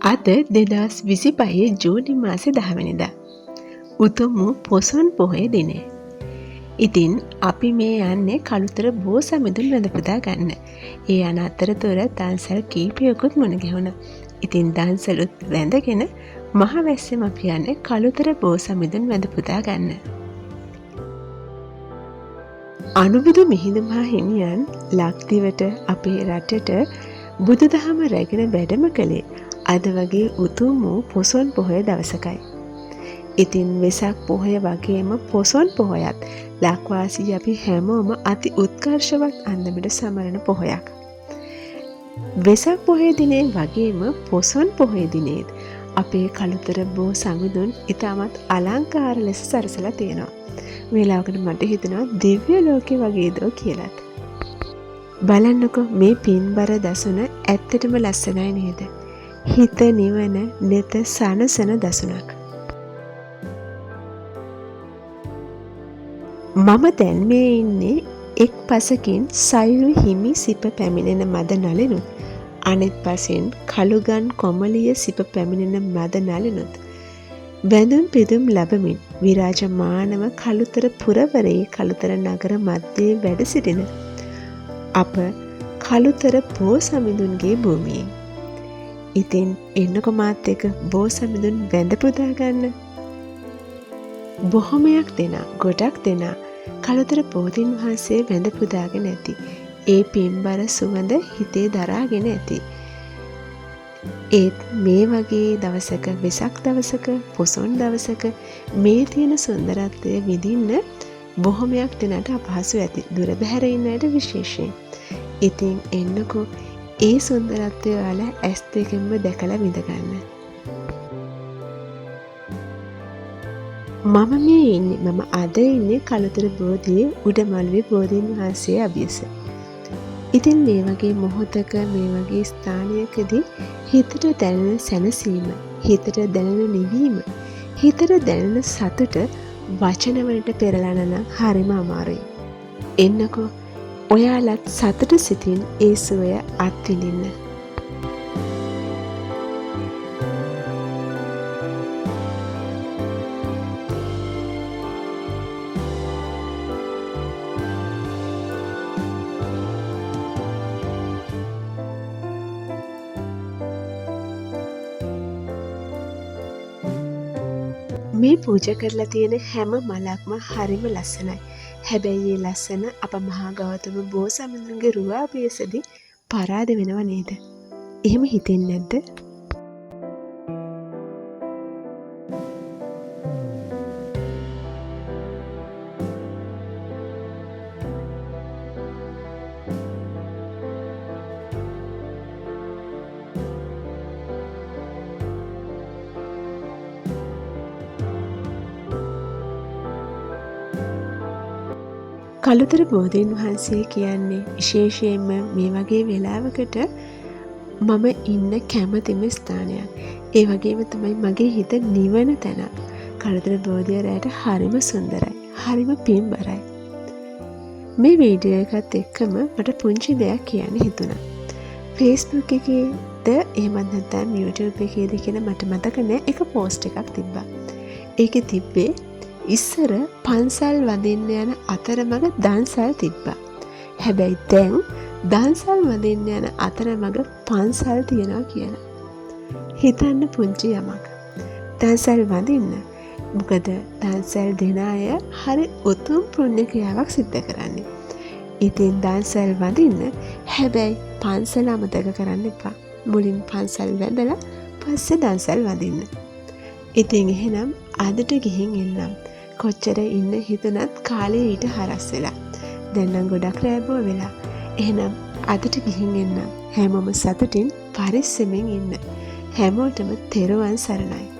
අද 2025 ජූනි මාසේ 10 වෙනිදා. උතුම් පොසොන් පොහොය දිනය. ඉතින් අපි මේ යන්නේ කළුතර බෝ සමිඳුන් වැඳ පුදා ගන්න. ඒ යන අතරතුර දන්සල් කීපයකුත් මුණ ගැහුණා. ඉතින් දන්සලුත් වැඳගෙන මහ වැස්සෙම අපි යන්නේ කළුතර බෝ සමිඳුන් වැඳ පුදා ගන්න. අනුබුදු මිහිඳු මහ හිමියන් ලක්දිවට අපේ රටට බුදුදහම රැගෙන වැඩම කළේ අද වගේ උතුම් වූ පොසොන් පොහොය දවසකයි. ඉතින් වෙසක් පොහොය වගේම පොසොන් පොහොයත් ලක්වාසී අපි හැමෝම අති උත්කර්ෂවත් අන්දමට සමරන පොහොයක්. වෙසක් පොහොය දිනේ වගේම පොසොන් පොහොය දිනේත් අපේ කළුතර බෝ සමිඳුන් ඉතාමත් අලංකාර ලෙස සරසලා තියෙනවා. වෙලාවකට මට හිතෙනවා දිව්‍ය ලෝකෙ වගේදෝ කියලාත්. බලන්නකෝ මේ පින්බර දසුන ඇත්තටම ලස්සනයි නේද? හිත නිවන නෙත සනසන දසුනක්. මම දැන් මේ ඉන්නේ එක් පසකින් සයුරු හිමි සිප පැමිණෙන මද නලිනුත් අනෙත් පසෙන් කළුගන් කොමලිය සිප පැමිණෙන මද නලිනුත් වැඳුම් පිදුම් ලබමින් විරාජමානව කළුතර පුරවරේ කළුතර නගර මැදේ වැඩ සිටින අප කළුතර බෝ සමිඳුන්ගේ භූමියේ. ඉතින් එන්නකො මාත් එක්ක බෝ සමිඳුන් වැඳ පුදා ගන්න. බොහොමයක් දෙනා ගොඩක් දෙනා කළුතර බෝධීන් වහන්සේ වැඳ පුදාගෙන ඇති. ඒ පින්බර සුවඳ හිතේ දරාගෙන ඇති. ඒත් මේ වගේ දවසක වෙසක් දවසක පොසොන් දවසක මේ තියෙන සුන්දරත්වය විඳින්න බොහොමයක් දෙනාට අපහසු ඇති. දුර බැහැර ඉන්නට විශේෂයෙන්. ඉතින් එන්නකෝ ඒ සුන්දරත්වය ඔයාලා ඇස් දෙකෙන්ම දැකලා විඳ ගන්න. මම අද ඉන්නේ කළුතර බෝධියේ උඩමළුවේ බෝධීන් වහන්සේ අභියස. ඉතින් මේ වගේ මොහොතක මේ වගේ ස්ථානයකදී හිතට දැනෙන සැනසීම, හිතට දැනෙන නිවීම, හිතට දැනෙන සතුට වචන වලට පෙරලන්න නම් හරිම අමාරුයි. එන්නකෝ ඔයාලත් සතුට සිතින් ඒ සුවය අත්විඳින්න. මේ පූජා කරලා තියෙන හැම මලක්ම හරිම ලස්සනයි. හැබැයි මේ ලස්සන අප මහා ගෞතම බෝ සමිඳුන්ගේ රුවා පියසදී පරාද වෙනව නේද? එහෙම හිතෙන්නේ නැද්ද? කළුතර බෝධීන් වහන්සේ කියන්නේ විශේෂයෙන්ම මේ වගේ වෙලාවකට මම ඉන්න කැමතිම ස්ථානයක්. ඒ වගේම තමයි මගේ හිත නිවන තැනක්. කළුතර බෝධිය රැයට හරිම සුන්දරයි. හරිම පින්බරයි. මේ වීඩියෝ එකත් එක්කම මට පුංචි දෙයක් කියන්න හිතුණා. Facebook එකේද එහෙමත් නැත්නම් YouTube එකේද කියලා මට මතක නෑ. එක පෝස්ට් එකක් තිබ්බා. ඒකේ තිබ්බේ ඉස්සර පන්සල් වදින්න යන අතරමඟ දන්සල් තිබ්බා. හැබැයි දැන් දන්සල් වදින්න යන අතරමඟ පන්සල් තියනවා කියලා. හිතන්න පුංචි යමක්. දන්සල් වදින්න. මොකද දන්සල් දෙන අය හරි උතුම් පුණ්‍ය ක්‍රියාවක් සිද්ධ කරන්නේ. ඉතින් දන්සල් වදින්න හැබැයි පන්සල අමතක කරන්න එපා. මුලින් පන්සල් වැඳලා පස්සේ දන්සල් වදින්න. ඉතින් එහෙනම් අදට ගිහින් එන්නම්. කොච්චර ඉන්න හිතනත් කාලේ ඊට හරස් වෙලා. දැන් නම් ගොඩක් රැබෝ වෙලා. එහෙනම් අදට ගිහින් එන්න. හැමෝම සතුටින් පරිස්සමෙන් ඉන්න. හැමෝටම තෙරුවන් සරණයි.